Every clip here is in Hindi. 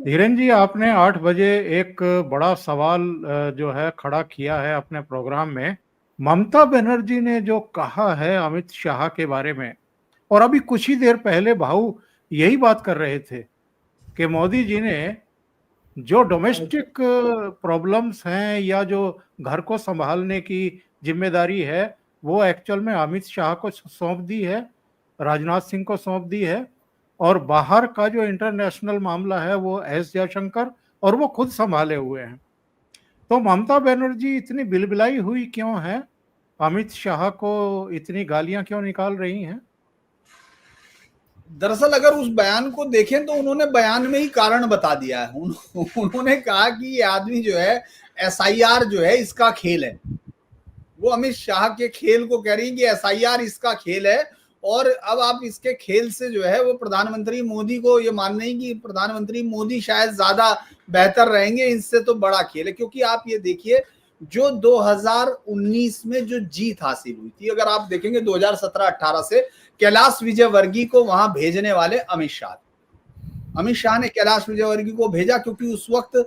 धीरेन जी, आपने 8 बजे एक बड़ा सवाल जो है खड़ा किया है अपने प्रोग्राम में। ममता बनर्जी ने जो कहा है अमित शाह के बारे में, और अभी कुछ ही देर पहले भाऊ यही बात कर रहे थे कि मोदी जी ने जो डोमेस्टिक प्रॉब्लम्स हैं या जो घर को संभालने की जिम्मेदारी है, वो एक्चुअल में अमित शाह को सौंप दी है, राजनाथ सिंह को सौंप दी है। और बाहर का जो इंटरनेशनल मामला है वो एस जयशंकर और वो खुद संभाले हुए हैं। तो ममता बनर्जी इतनी बिलबिलाई हुई क्यों है? अमित शाह को इतनी गालियां क्यों निकाल रही हैं? दरअसल अगर उस बयान को देखें तो उन्होंने बयान में ही कारण बता दिया है। उन्होंने कहा कि ये आदमी जो है एसआईआर जो है इसका खेल है। वो अमित शाह के खेल को कह रही है कि एसआईआर इसका खेल है। और अब आप इसके खेल से जो है वो प्रधानमंत्री मोदी को ये मान नहीं कि प्रधानमंत्री मोदी शायद ज्यादा बेहतर रहेंगे, इससे तो बड़ा खेल है। क्योंकि आप ये देखिए जो 2019 में जो जीत हासिल हुई थी, अगर आप देखेंगे 2017-18 से कैलाश विजयवर्गीय को वहां भेजने वाले अमित शाह ने कैलाश विजयवर्गीय को भेजा क्योंकि उस वक्त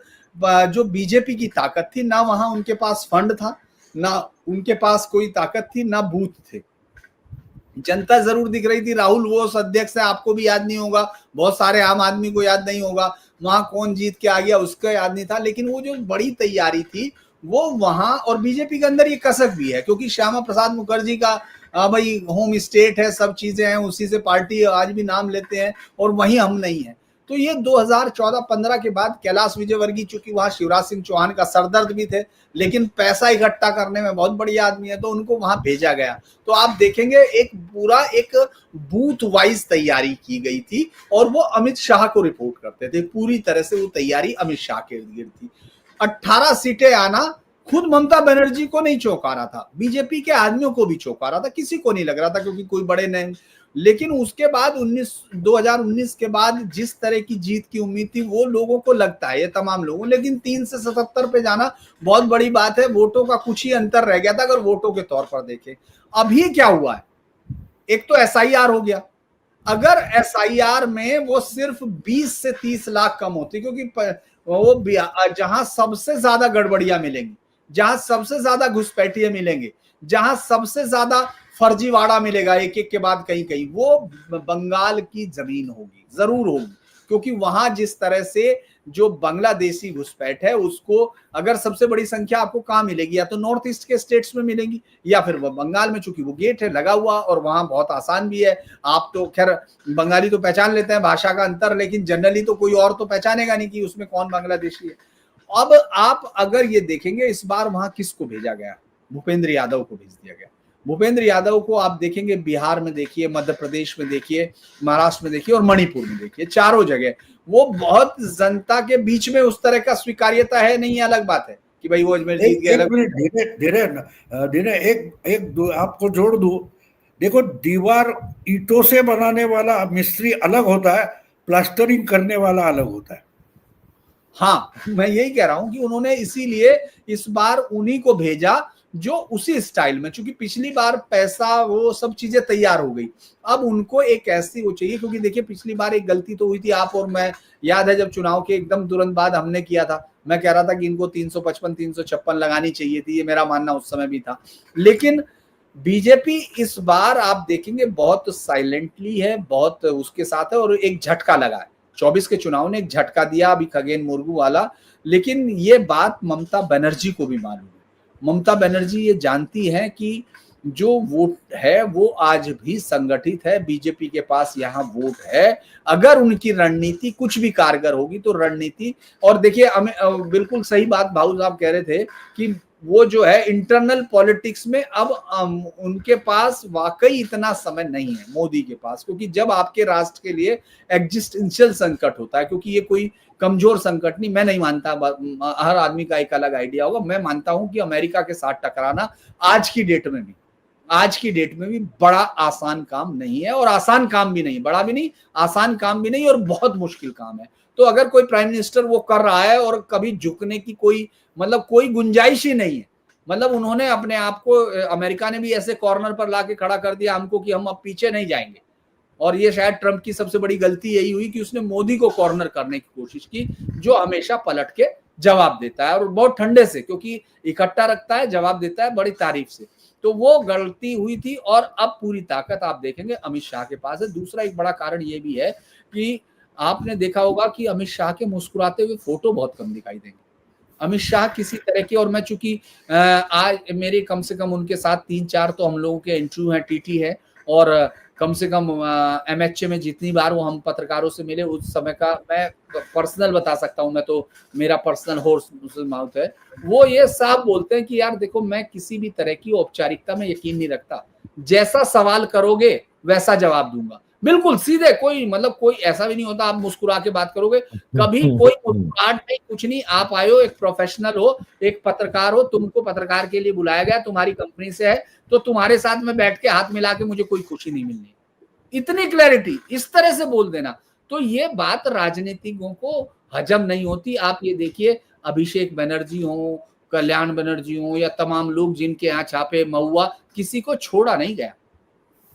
जो बीजेपी की ताकत थी, ना वहां उनके पास फंड था, ना उनके पास कोई ताकत थी, ना बूथ थे। जनता जरूर दिख रही थी। राहुल बोस अध्यक्ष है, आपको भी याद नहीं होगा, बहुत सारे आम आदमी को याद नहीं होगा, वहां कौन जीत के आ गया उसका याद नहीं था। लेकिन वो जो बड़ी तैयारी थी वो वहां, और बीजेपी के अंदर ये कसक भी है क्योंकि श्यामा प्रसाद मुखर्जी का भाई होम स्टेट है, सब चीजें हैं, उसी से पार्टी आज भी नाम लेते हैं, और वहीं हम नहीं है। तो ये 2014-15 के बाद कैलाश विजयवर्गीय, चूंकि वहां शिवराज सिंह चौहान का सरदर्द भी थे, लेकिन पैसा इकट्ठा करने में बहुत बढ़िया आदमी है, तो उनको वहां भेजा गया। तो आप देखेंगे एक पूरा एक बूथ वाइज तैयारी की गई थी और वो अमित शाह को रिपोर्ट करते थे। पूरी तरह से वो तैयारी अमित शाह के इर्द गिर्द थी। 18 सीटें आना खुद ममता बनर्जी को नहीं चौंका रहा था, बीजेपी के आदमियों को भी चौंका रहा था, किसी को नहीं लग रहा था क्योंकि कोई बड़े नहीं। लेकिन उसके बाद 2019 के बाद जिस तरह की जीत की उम्मीद थी वो लोगों को लगता है, ये तमाम लोगों, लेकिन 3 से 77 पे जाना बहुत बड़ी बात है। वोटों का कुछ ही अंतर रह गया था अगर वोटों के तौर पर देखें। अभी क्या हुआ है, एक तो एसआईआर हो गया। अगर एसआईआर में वो सिर्फ 20 से 30 लाख कम होती, क्योंकि वो जहां सबसे ज्यादा गड़बड़ियां मिलेंगी, जहां सबसे ज्यादा घुसपैठिए मिलेंगे, जहां सबसे ज्यादा फर्जीवाड़ा मिलेगा एक एक के बाद कहीं कहीं, वो बंगाल की जमीन होगी, जरूर होगी। क्योंकि वहां जिस तरह से जो बांग्लादेशी घुसपैठ है उसको अगर सबसे बड़ी संख्या आपको कहां मिलेगी, या तो नॉर्थ ईस्ट के स्टेट्स में मिलेगी या फिर बंगाल में, चूंकि वो गेट है लगा हुआ और वहां बहुत आसान भी है। आप तो खैर बंगाली तो पहचान लेते हैं, भाषा का अंतर, लेकिन जनरली तो कोई और तो पहचानेगा नहीं कि उसमें कौन बांग्लादेशी है। अब आप अगर ये देखेंगे इस बार वहां किसको भेजा गया, भूपेंद्र यादव को भेज दिया गया। भूपेंद्र यादव को आप देखेंगे बिहार में देखिए, मध्य प्रदेश में देखिए, महाराष्ट्र में देखिए और मणिपुर में देखिए, चारों जगह वो बहुत जनता के बीच में उस तरह का स्वीकार्यता है नहीं, अलग बात है कि भाई वो अजमेर जीत गया। धीरे धीरे एक दो आपको जोड़ दू। देखो, दीवार ईंटों से बनाने वाला मिस्त्री अलग होता है, प्लास्टरिंग करने वाला अलग होता है। हाँ, मैं यही कह रहा हूं कि उन्होंने इसीलिए इस बार उन्हीं को भेजा जो उसी स्टाइल में, चूंकि पिछली बार पैसा वो सब चीजें तैयार हो गई, अब उनको एक ऐसी वो चाहिए। क्योंकि देखिए पिछली बार एक गलती तो हुई थी, आप और मैं, याद है जब चुनाव के एकदम तुरंत बाद हमने किया था, मैं कह रहा था कि इनको 355-356 लगानी चाहिए थी, ये मेरा मानना उस समय भी था। लेकिन बीजेपी इस बार आप देखेंगे बहुत साइलेंटली है, बहुत उसके साथ है, और एक झटका लगा है। 24 के चुनाव ने एक झटका दिया अभी खगेन मुर्मू वाला। लेकिन ये बात ममता बनर्जी को भी मालूम है। ममता बनर्जी ये जानती है कि जो वोट है वो आज भी संगठित है, बीजेपी के पास यहाँ वोट है। अगर उनकी रणनीति कुछ भी कारगर होगी तो रणनीति, और देखिए बिल्कुल सही बात भाऊ साहब कह रहे थे कि वो जो है इंटरनल पॉलिटिक्स में अब उनके पास वाकई इतना समय नहीं है मोदी के पास, क्योंकि जब आपके राष्ट्र के लिए एग्जिस्टेंशियल संकट होता है, क्योंकि ये कोई कमजोर संकट नहीं, मैं नहीं मानता, हर आदमी का एक अलग आइडिया होगा, मैं मानता हूं कि अमेरिका के साथ टकराना आज की डेट में भी बड़ा आसान काम नहीं है, और आसान काम भी नहीं, बड़ा भी नहीं, आसान काम भी नहीं, और बहुत मुश्किल काम है। तो अगर कोई प्राइम मिनिस्टर वो कर रहा है और कभी झुकने की कोई मतलब कोई गुंजाइश ही नहीं है, मतलब उन्होंने अपने आप को, अमेरिका ने भी ऐसे कॉर्नर पर लाके खड़ा कर दिया हमको कि हम अब पीछे नहीं जाएंगे, और ये शायद ट्रंप की सबसे बड़ी गलती यही हुई कि उसने मोदी को कॉर्नर करने की कोशिश की, जो हमेशा पलट के जवाब देता है और बहुत ठंडे से, क्योंकि इकट्ठा रखता है, जवाब देता है बड़ी तारीफ से। तो वो गलती हुई थी और अब पूरी ताकत आप देखेंगे अमित शाह के पास है। दूसरा एक बड़ा कारण ये भी है कि आपने देखा होगा कि अमित शाह के मुस्कुराते हुए फोटो बहुत कम दिखाई देंगे। अमित शाह किसी तरह की, और मैं चूंकि आज मेरे कम से कम उनके साथ 3-4 तो हम लोगों के इंटरव्यू हैं, टीटी है, और कम से कम एमएचए में जितनी बार वो हम पत्रकारों से मिले उस समय का मैं पर्सनल बता सकता हूं, मैं तो मेरा पर्सनल हॉर्स माउथ है। वो ये साफ बोलते हैं कि यार देखो, मैं किसी भी तरह की औपचारिकता में यकीन नहीं रखता, जैसा सवाल करोगे वैसा जवाब दूंगा, बिल्कुल सीधे, कोई मतलब कोई ऐसा भी नहीं होता आप मुस्कुरा के बात करोगे, कभी कोई मुस्कुराहट नहीं, कुछ नहीं। आप आए हो, एक प्रोफेशनल हो, एक पत्रकार हो, तुमको पत्रकार के लिए बुलाया गया, तुम्हारी कंपनी से है, तो तुम्हारे साथ में बैठ के हाथ मिला के मुझे कोई खुशी नहीं मिलनी। इतनी क्लैरिटी, इस तरह से बोल देना, तो ये बात राजनीतिकों को हजम नहीं होती। आप ये देखिए, अभिषेक बनर्जी हो, कल्याण बनर्जी हो, या तमाम लोग जिनके यहाँ छापे, महुआ, किसी को छोड़ा नहीं गया,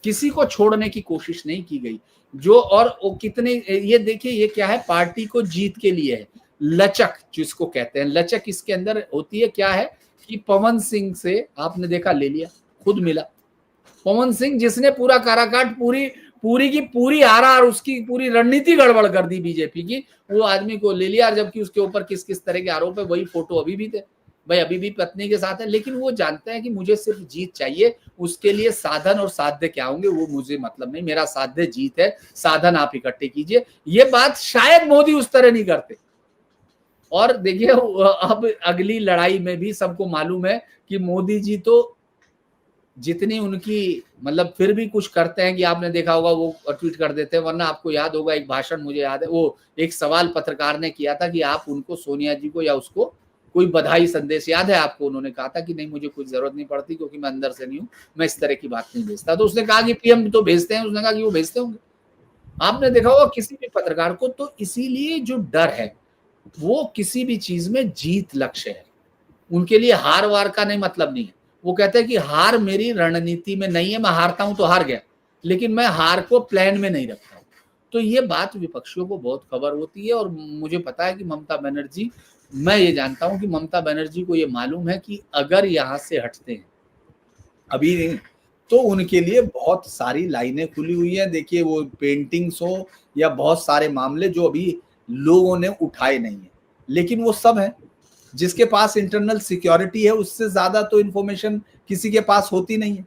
किसी को छोड़ने की कोशिश नहीं की गई। जो और वो कितने, ये देखिए ये क्या है, पार्टी को जीत के लिए है, लचक जिसको कहते हैं। लचक इसके अंदर होती है, क्या है कि पवन सिंह से आपने देखा, ले लिया, खुद मिला पवन सिंह, जिसने पूरा काराकाट, पूरी की पूरी आरा और उसकी पूरी रणनीति गड़बड़ कर दी बीजेपी की, वो आदमी को ले लिया। जबकि उसके ऊपर किस किस तरह के आरोप है, वही फोटो अभी भी थे, भाई अभी भी पत्नी के साथ है, लेकिन वो जानते हैं कि मुझे सिर्फ जीत चाहिए, उसके लिए साधन और साध्य क्या होंगे वो मुझे मतलब नहीं, मेरा साध्य जीत है, साधन आप इकट्ठे कीजिए। ये बात शायद मोदी उस तरह नहीं करते। और देखिए अब अगली लड़ाई में भी सबको मालूम है कि मोदी जी तो जितनी उनकी मतलब फिर भी कुछ करते हैं कि आपने देखा होगा वो ट्वीट कर देते हैं, वरना आपको याद होगा एक भाषण मुझे याद है, वो एक सवाल पत्रकार ने किया था कि आप उनको, सोनिया जी को या उसको कोई बधाई संदेश याद है आपको? उन्होंने कहा था कि नहीं मुझे कुछ जरूरत नहीं पड़ती क्योंकि मैं अंदर से नहीं हूं, मैं इस तरह की बात नहीं भेजता। तो उसने कहा कि पीएम तो भेजते हैं, उसने कहा कि वो भेजते होंगे। आपने देखा होगा किसी भी पत्रकार को, तो इसीलिए जो डर है वो किसी भी चीज में जीत लक्ष्य है, उनके लिए हार वार का नहीं मतलब नहीं है। वो कहते हैं कि हार मेरी रणनीति में नहीं है, मैं हारता हूं तो हार गया, लेकिन मैं हार को प्लान में नहीं रखता हूं। तो ये बात विपक्षियों को बहुत खबर होती है, और मुझे पता है कि ममता बनर्जी, मैं ये जानता हूं कि ममता बनर्जी को ये मालूम है कि अगर यहां से हटते हैं अभी नहीं, तो उनके लिए बहुत सारी लाइनें खुली हुई है। देखिए वो पेंटिंग्स हो या बहुत सारे मामले जो अभी लोगों ने उठाए नहीं है, लेकिन वो सब है। जिसके पास इंटरनल सिक्योरिटी है उससे ज्यादा तो इंफॉर्मेशन किसी के पास होती नहीं है।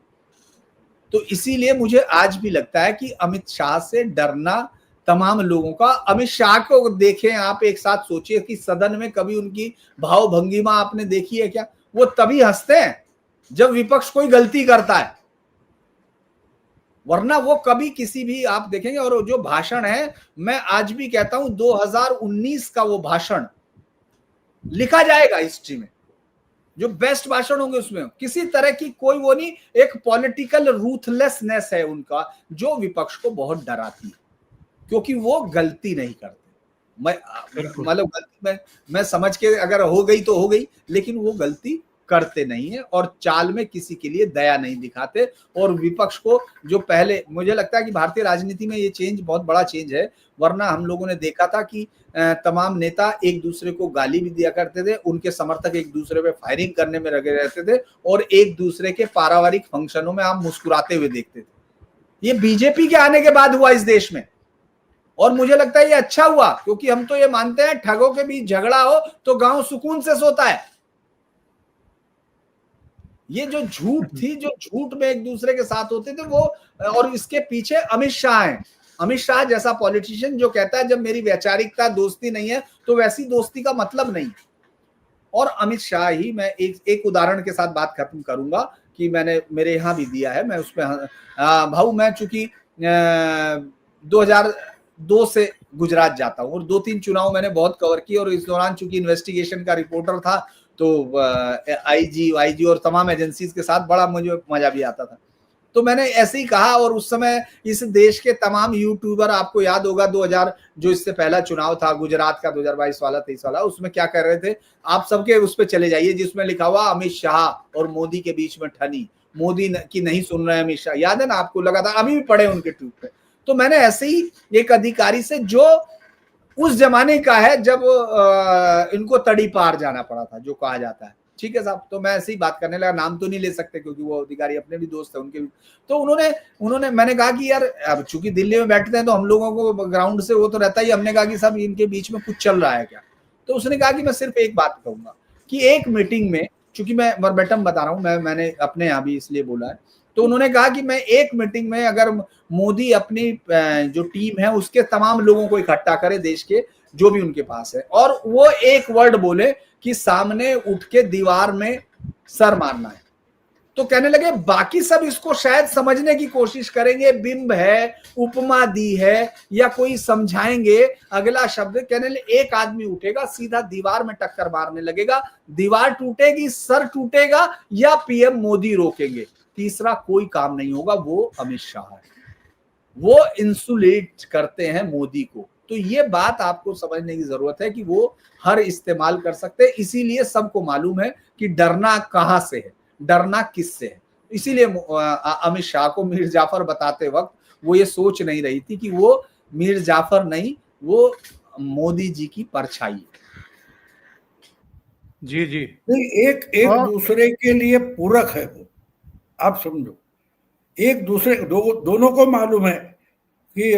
तो इसीलिए मुझे आज भी लगता है कि अमित शाह से डरना तमाम लोगों का। अमित शाह को देखें आप, एक साथ सोचिए कि सदन में कभी उनकी भाव भंगिमा आपने देखी है क्या? वो तभी हंसते हैं जब विपक्ष कोई गलती करता है, वरना वो कभी किसी भी, आप देखेंगे। और जो भाषण है, मैं आज भी कहता हूं 2019 का वो भाषण लिखा जाएगा हिस्ट्री में, जो बेस्ट भाषण होंगे उसमें किसी तरह की कोई वो नहीं, एक पॉलिटिकल रूथलेसनेस है उनका जो विपक्ष को बहुत डराती है, क्योंकि वो गलती नहीं करते। मैं मतलब गलती मैं समझ के अगर हो गई तो हो गई, लेकिन वो गलती करते नहीं है और चाल में किसी के लिए दया नहीं दिखाते। और विपक्ष को जो पहले, मुझे लगता है कि भारतीय राजनीति में ये चेंज बहुत बड़ा चेंज है, वरना हम लोगों ने देखा था कि तमाम नेता एक दूसरे को गाली भी दिया करते थे, उनके समर्थक एक दूसरे पे फायरिंग करने में लगे रहते थे, और एक दूसरे के पारिवारिक फंक्शनों में आप मुस्कुराते हुए देखते थे। ये बीजेपी के आने के बाद हुआ इस देश में, और मुझे लगता है ये अच्छा हुआ, क्योंकि हम तो ये मानते हैं ठगों के बीच झगड़ा हो तो गांव सुकून से सोता है। ये जो झूठ थी, जो झूठ में एक दूसरे के साथ होते थे वो, और इसके पीछे अमित शाह हैं। अमित शाह जैसा पॉलिटिशियन जो कहता है जब मेरी वैचारिकता दोस्ती नहीं है तो वैसी दोस्ती का मतलब नहीं। और अमित शाह ही, मैं एक उदाहरण के साथ बात खत्म करूंगा कि मैंने मेरे यहाँ भी दिया है, मैं उसमें भाऊ, मैं चूंकि 2002 से गुजरात जाता हूँ और 2-3 चुनाव मैंने बहुत कवर किए, और इस दौरान चूंकि इन्वेस्टिगेशन का रिपोर्टर था तो आईजी और तमाम एजेंसीज के साथ बड़ा मुझे मजा भी आता था। तो मैंने ऐसे ही कहा, और उस समय इस देश के तमाम यूट्यूबर, आपको याद होगा 2000 जो इससे पहला चुनाव था गुजरात का, 2022 वाला 23 वाला, उसमें क्या कर रहे थे आप सबके उस पर चले जाइए जिसमें लिखा हुआ अमित शाह और मोदी के बीच में ठनी, मोदी की नहीं सुन रहे अमित शाह, याद है ना आपको? लगा था, अभी भी पढ़े उनके ट्वीट पे। तो मैंने ऐसे ही एक अधिकारी से, जो उस जमाने का है जब इनको तड़ी पार जाना पड़ा था, जो कहा जाता है, ठीक है साहब, तो मैं ऐसे ही बात करने लगा, नाम तो नहीं ले सकते क्योंकि वो अधिकारी अपने भी दोस्त है उनके भी। तो उन्होंने मैंने कहा कि यार अब चूंकि दिल्ली में बैठते हैं तो हम लोगों को ग्राउंड से वो तो रहता ही, हमने कहा कि साहब इनके बीच में कुछ चल रहा है क्या? तो उसने कहा कि मैं सिर्फ एक बात कहूंगा कि एक मीटिंग में, चूंकि मैं वर्बेटम बता रहा हूं, मैंने अपने यहाँ भी इसलिए बोला है, तो उन्होंने कहा कि मैं एक मीटिंग में अगर मोदी अपनी जो टीम है उसके तमाम लोगों को इकट्ठा करे, देश के जो भी उनके पास है, और वो एक वर्ड बोले कि सामने उठ के दीवार में सर मारना है, तो कहने लगे बाकी सब इसको शायद समझने की कोशिश करेंगे, बिंब है, उपमा दी है, या कोई समझाएंगे अगला शब्द, कहने लगे एक आदमी उठेगा सीधा दीवार में टक्कर मारने लगेगा, दीवार टूटेगी, सर टूटेगा, या पीएम मोदी रोकेंगे, तीसरा कोई काम नहीं होगा, वो अमित शाह है, वो इंसुलेट करते हैं मोदी को। तो ये बात आपको समझने की जरूरत है कि वो हर इस्तेमाल कर सकते हैं, इसीलिए सबको मालूम है कि डरना कहां से है, डरना किससे है। इसीलिए अमित शाह को मीर जाफर बताते वक्त वो ये सोच नहीं रही थी कि वो मीर जाफर नहीं, वो मोदी जी की परछाई है। जी जी, एक दूसरे के लिए पूरक है वो, आप समझो, एक दूसरे दोनों को मालूम है कि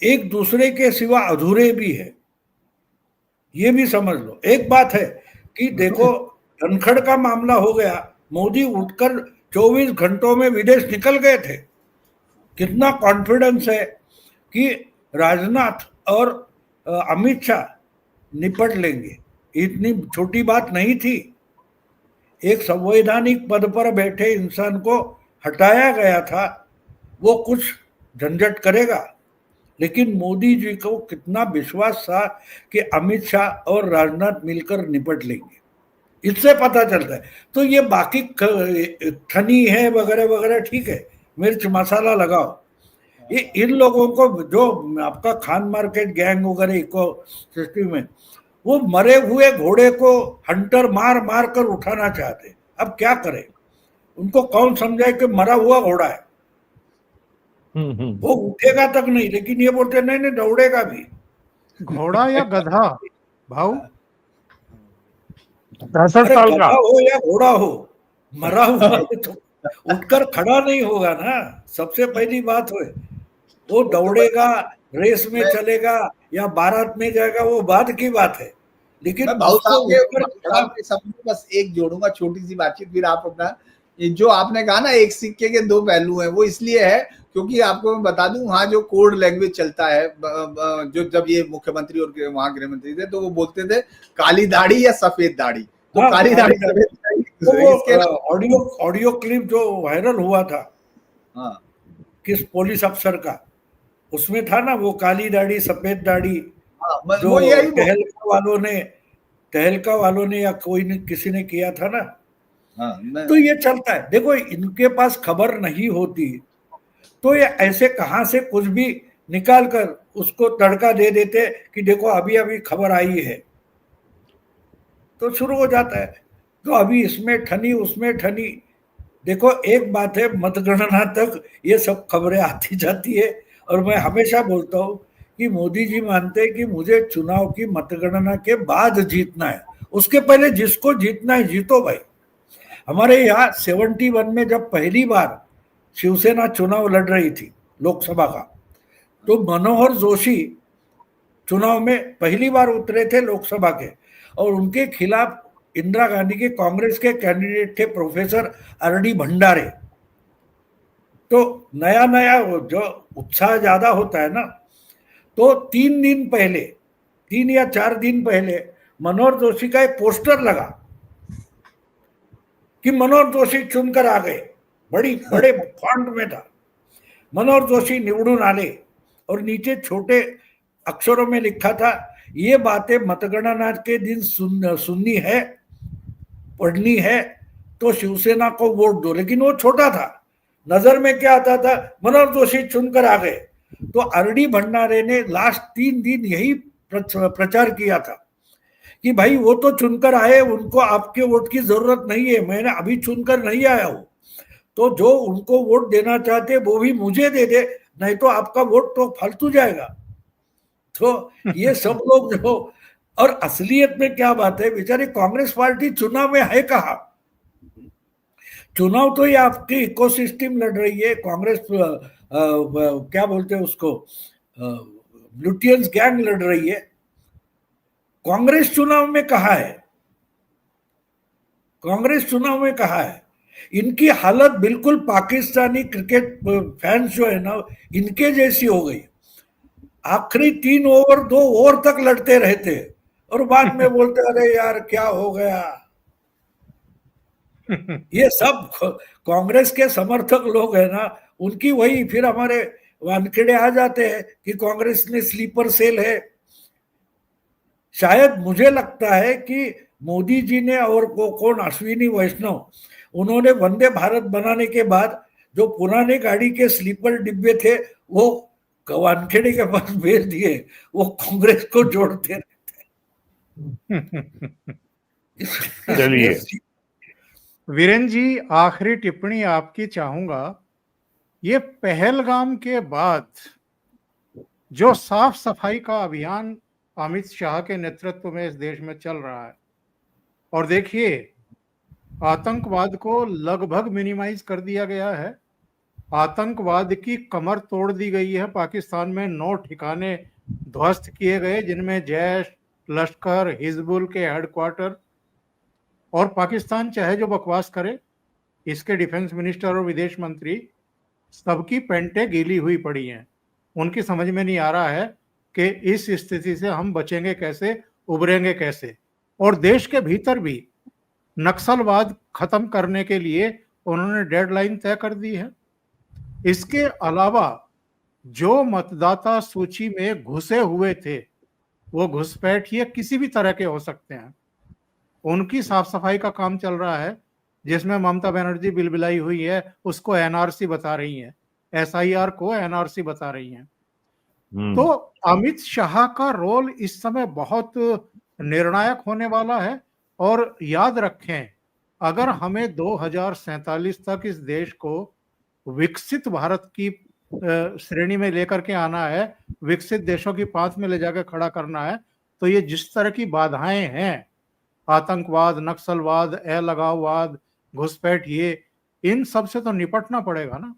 एक दूसरे के सिवा अधूरे भी है, ये भी समझ लो। एक बात है कि देखो धनखड़ का मामला हो गया, मोदी उठकर 24 घंटों में विदेश निकल गए थे, कितना कॉन्फिडेंस है कि राजनाथ और अमित शाह निपट लेंगे, इतनी छोटी बात नहीं थी। एक संवैधानिक पद पर बैठे इंसान को हटाया गया था, वो कुछ झंझट करेगा, लेकिन मोदी जी को कितना विश्वास था कि अमित शाह और राजनाथ मिलकर निपट लेंगे, इससे पता चलता है। तो ये बाकी ठनी है वगैरह वगैरह, ठीक है, मिर्च मसाला लगाओ, ये इन लोगों को जो आपका खान मार्केट गैंग वगैरह इको सिस्टम में, वो मरे हुए घोड़े को हंटर मार मार कर उठाना चाहते। अब क्या करें, उनको कौन समझाए कि मरा हुआ घोड़ा है, वो उठेगा तक नहीं, लेकिन ये बोलते नहीं नहीं दौड़ेगा भी। घोड़ा या गधा भाऊ, 65 साल का हो या घोड़ा हो, मरा हुआ है तो उठकर खड़ा नहीं होगा ना, सबसे पहली बात हो। वो दौड़ेगा, रेस में चलेगा या बारात में जाएगा, वो बाद की बात है, लेकिन भाऊ साहब के सब बस एक जोड़ूंगा छोटी सी बातचीत, फिर आप अपना, जो आपने कहा ना एक सिक्के के दो पहलू हैं, वो इसलिए है क्योंकि आपको मैं बता दूं, वहां जो कोड लैंग्वेज चलता है, जो जब ये मुख्यमंत्री और वहां गृह मंत्री थे तो वो बोलते थे काली दाढ़ी या सफेद दाढ़ी, तो काली दाढ़ी सफेद ऑडियो क्लिप जो वायरल हुआ था, हाँ, किस पुलिस अफसर का, उसमें था ना वो काली दाढ़ी सफेद दाढ़ी, जो तहलका वालों ने या कोई ने किसी ने किया था ना। हाँ, तो ये चलता है। देखो इनके पास खबर नहीं होती तो ये ऐसे कहां से कुछ भी निकाल कर उसको तड़का दे देते कि देखो अभी अभी खबर आई है, तो शुरू हो जाता है। तो अभी इसमें ठनी उसमें ठनी, देखो एक बात है, मतगणना तक ये सब खबरें आती जाती है, और मैं हमेशा बोलता हूँ कि मोदी जी मानते हैं कि मुझे चुनाव की मतगणना के बाद जीतना है, उसके पहले जिसको जीतना है जीतो भाई। हमारे यहाँ 71 में जब पहली बार शिवसेना चुनाव लड़ रही थी लोकसभा का, तो मनोहर जोशी चुनाव में पहली बार उतरे थे लोकसभा के, और उनके खिलाफ इंदिरा गांधी के कांग्रेस के कैंडिडेट थे प्रोफेसर आर.डी. भंडारे। तो नया नया जो उत्साह ज्यादा होता है ना, तो 3 या 4 दिन पहले मनोहर जोशी का एक पोस्टर लगा कि मनोहर जोशी चुनकर आ गए, बड़े फॉन्ट में था, मनोहर जोशी निवडून आले, और नीचे छोटे अक्षरों में लिखा था ये बातें मतगणना के दिन सुननी है, पढ़नी है, तो शिवसेना को वोट दो। लेकिन वो छोटा था, नजर में क्या आता था, मनोहर जोशी चुनकर आ गए। तो आर.डी. भंडारे ने लास्ट 3 दिन यही प्रचार किया था कि भाई वो तो चुनकर आए, उनको आपके वोट की जरूरत नहीं है, मैंने अभी चुनकर नहीं आया हूं, तो जो उनको वोट देना चाहते वो भी मुझे दे दे, नहीं तो आपका वोट तो फालतू जाएगा। तो ये सब लोग जो, और असलियत में क्या बात है, बेचारी कांग्रेस पार्टी चुनाव में है कहाँ? चुनाव तो ये आपकी इकोसिस्टम लड़ रही है, कांग्रेस क्या बोलते हैं उसको, लुटियंस गैंग लड़ रही है। कांग्रेस चुनाव में कहा है? कांग्रेस चुनाव में कहा है? इनकी हालत बिल्कुल पाकिस्तानी क्रिकेट फैंस जो है ना, इनके जैसी हो गई। आखिरी 3 ओवर 2 ओवर तक लड़ते रहते और बाद में बोलते अरे यार क्या हो गया। ये सब कांग्रेस के समर्थक लोग है ना, उनकी वही फिर हमारे वानखेड़े आ जाते हैं कि कांग्रेस ने स्लीपर सेल है। शायद मुझे लगता है कि मोदी जी ने और कौन अश्विनी वैष्णव, उन्होंने वंदे भारत बनाने के बाद जो पुराने गाड़ी के स्लीपर डिब्बे थे वो वानखेड़े के पास भेज दिए, वो कांग्रेस को जोड़ते रहते। चलिए वीरेंद्र जी, आखिरी टिप्पणी आपकी चाहूंगा। ये पहलगाम के बाद जो साफ सफाई का अभियान अमित शाह के नेतृत्व में इस देश में चल रहा है, और देखिए आतंकवाद को लगभग मिनिमाइज कर दिया गया है, आतंकवाद की कमर तोड़ दी गई है। पाकिस्तान में 9 ठिकाने ध्वस्त किए गए, जिनमें जैश, लश्कर, हिजबुल के हेडक्वार्टर। और पाकिस्तान चाहे जो बकवास करे, इसके डिफेंस मिनिस्टर और विदेश मंत्री सबकी पेंटें गीली हुई पड़ी हैं। उनकी समझ में नहीं आ रहा है कि इस स्थिति से हम बचेंगे कैसे, उभरेंगे कैसे। और देश के भीतर भी नक्सलवाद खत्म करने के लिए उन्होंने डेडलाइन तय कर दी है। इसके अलावा जो मतदाता सूची में घुसे हुए थे, वो घुसपैठिए किसी भी तरह के हो सकते हैं, उनकी साफ सफाई का काम चल रहा है, जिसमें ममता बनर्जी बिलबिलाई हुई है, उसको एनआरसी बता रही है, एसआईआर को एनआरसी बता रही हैं। तो अमित शाह का रोल इस समय बहुत निर्णायक होने वाला है। और याद रखें, अगर हमें 2047 तक इस देश को विकसित भारत की श्रेणी में लेकर के आना है, विकसित देशों की पांच में ले जाकर खड़ा करना है, तो ये जिस तरह की बाधाएं हैं, आतंकवाद, नक्सलवाद, अलगाववाद, घुसपैठ, ये इन सब से तो निपटना पड़ेगा ना।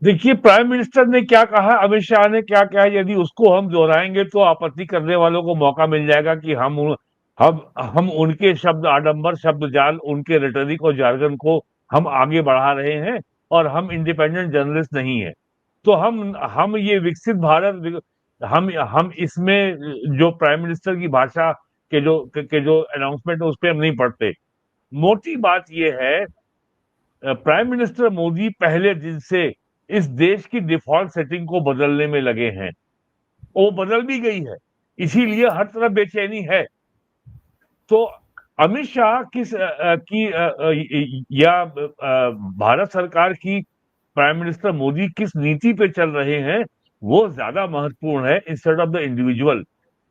देखिए, प्राइम मिनिस्टर ने क्या कहा, अमित शाह ने क्या कहा, यदि उसको हम दोहराएंगे तो आपत्ति करने वालों को मौका मिल जाएगा कि हम उनके शब्द आडंबर, शब्द जाल, उनके रेटरिक और जार्गन को हम आगे बढ़ा रहे हैं और हम इंडिपेंडेंट जर्नलिस्ट नहीं है। तो हम ये विकसित भारत, हम इसमें जो प्राइम मिनिस्टर की भाषा के जो अनाउंसमेंट है उस पर हम नहीं पढ़ते। मोटी बात यह है, प्राइम मिनिस्टर मोदी पहले दिन से इस देश की डिफॉल्ट सेटिंग को बदलने में लगे हैं। वो बदल भी गई है, इसीलिए हर तरफ बेचैनी है। तो अमित शाह या भारत सरकार की, प्राइम मिनिस्टर मोदी किस नीति पे चल रहे हैं, वो ज्यादा महत्वपूर्ण है इंस्टेड ऑफ द इंडिविजुअल।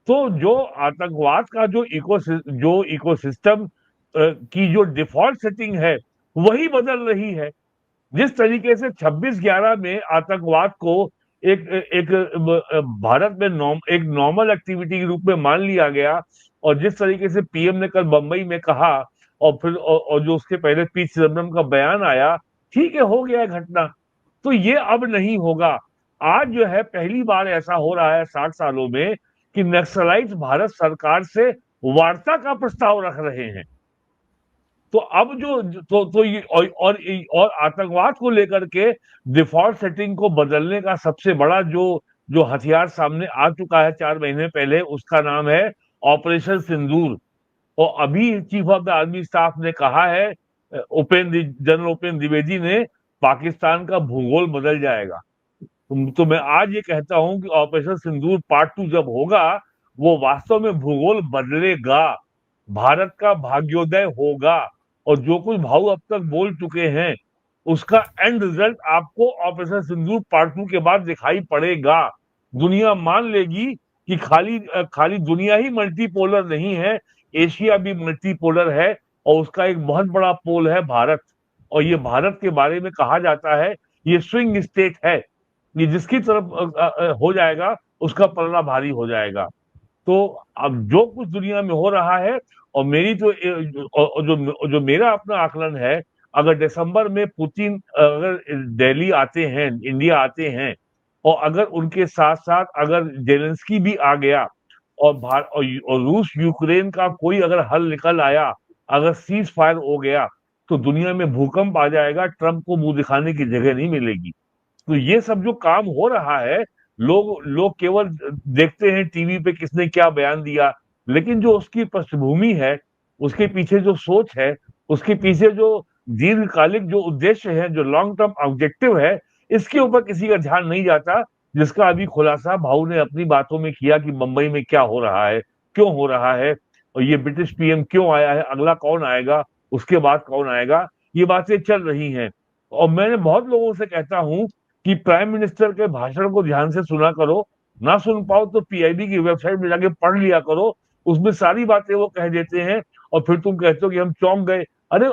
तो जो आतंकवाद का जो इकोसिस्टम की जो डिफॉल्ट सेटिंग है वही बदल रही है। जिस तरीके से 26/11 में आतंकवाद को एक भारत में एक नॉर्मल एक्टिविटी के रूप में मान लिया गया, और जिस तरीके से पीएम ने कल बंबई में कहा, और फिर और जो उसके पहले पी चिदम्बरम का बयान आया, ठीक है, हो गया है घटना, तो ये अब नहीं होगा। आज जो है पहली बार ऐसा हो रहा है 60 सालों में कि नक्सलाइट भारत सरकार से वार्ता का प्रस्ताव रख रहे हैं। तो अब ये और आतंकवाद को लेकर के डिफॉल्ट सेटिंग को बदलने का सबसे बड़ा जो हथियार सामने आ चुका है 4 महीने पहले, उसका नाम है ऑपरेशन सिंदूर। और अभी chief of the army staff ने कहा है, जनरल उपेंद्र द्विवेदी ने, पाकिस्तान का भूगोल बदल जाएगा। तो मैं आज ये कहता हूं कि ऑपरेशन सिंदूर पार्ट 2 जब होगा, वो वास्तव में भूगोल बदलेगा, भारत का भाग्योदय होगा, और जो कुछ भाऊ अब तक बोल चुके हैं उसका एंड रिजल्ट आपको ऑपरेशन सिंदूर पार्ट 2 के बाद दिखाई पड़ेगा। दुनिया मान लेगी कि खाली दुनिया ही मल्टीपोलर नहीं है, एशिया भी मल्टीपोलर है, और उसका एक बहुत बड़ा पोल है भारत। और ये भारत के बारे में कहा जाता है, ये स्विंग स्टेट है। ये जिसकी तरफ हो जाएगा उसका पलड़ा भारी हो जाएगा। तो अब जो कुछ दुनिया में हो रहा है, और मेरी तो जो जो मेरा अपना आकलन है, अगर दिसंबर में पुतिन अगर दिल्ली आते हैं, इंडिया आते हैं, और अगर उनके साथ साथ अगर जेलेंस्की भी आ गया, और रूस यूक्रेन का कोई अगर हल निकल आया, अगर सीज फायर हो गया, तो दुनिया में भूकंप आ जाएगा, ट्रंप को मुंह दिखाने की जगह नहीं मिलेगी। तो ये सब जो काम हो रहा है, लोग केवल देखते हैं टीवी पे किसने क्या बयान दिया, लेकिन जो उसकी पृष्ठभूमि है, उसके पीछे जो सोच है, उसके पीछे जो दीर्घकालिक जो उद्देश्य है, जो लॉन्ग टर्म ऑब्जेक्टिव है, इसके ऊपर किसी का ध्यान नहीं जाता, जिसका अभी खुलासा भाऊ ने अपनी बातों में किया कि मुंबई में क्या हो रहा है, क्यों हो रहा है, और ये ब्रिटिश पीएम क्यों आया है, अगला कौन आएगा, उसके बाद कौन आएगा, ये बातें चल रही हैं। और मैंने बहुत लोगों से कहता हूं कि प्राइम मिनिस्टर के भाषण को ध्यान से सुना करो, ना सुन पाओ तो पीआईबी की वेबसाइट में जाके पढ़ लिया करो, उसमें सारी बातें वो कह देते हैं, और फिर तुम कहते हो कि हम चौंक गए। अरे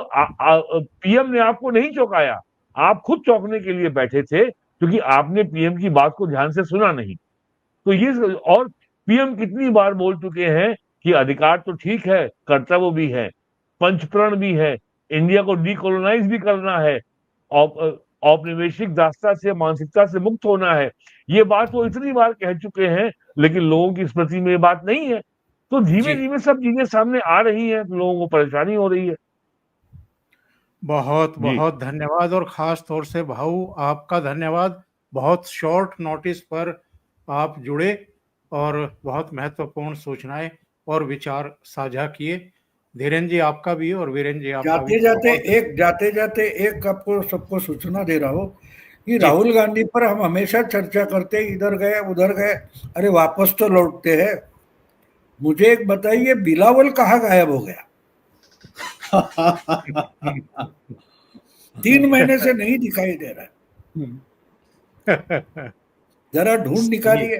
पीएम ने आपको नहीं चौंकाया, आप खुद चौंकने के लिए बैठे थे, क्योंकि आपने पीएम की बात को ध्यान से सुना नहीं। तो ये, और पीएम कितनी बार बोल चुके हैं कि अधिकार तो ठीक है, कर्तव्य भी है, पंचप्रण भी है, इंडिया को डीकोलोनाइज भी करना है, औपनिवेशिक दास्ता से, मानसिकता से मुक्त होना है। ये बात वो इतनी बार कह चुके हैं, लेकिन लोगों की स्मृति में ये बात नहीं है। तो धीमे धीमे सब चीजें सामने आ रही हैं, तो लोगों को परेशानी हो रही है। बहुत बहुत धन्यवाद, और खास तौर से भाऊ आपका धन्यवाद। बहुत शॉर्ट नोटिस पर आप जुड़े और बहुत महत्वपूर्ण सूचनाएं और विचार साझा किए। धीरेन्द्र जी आपका भी, और वीरेंद्र जी आपका भी। जाते जाते एक आपको सबको सूचना दे रहा हूँ कि राहुल गांधी पर हम हमेशा चर्चा करते हैं, इधर गए उधर गए, अरे वापस तो लौटते हैं। मुझे एक बताइए, बिलावल कहाँ गायब हो गया? 3 महीने से नहीं दिखाई दे रहा है, जरा ढूंढ निकालिए।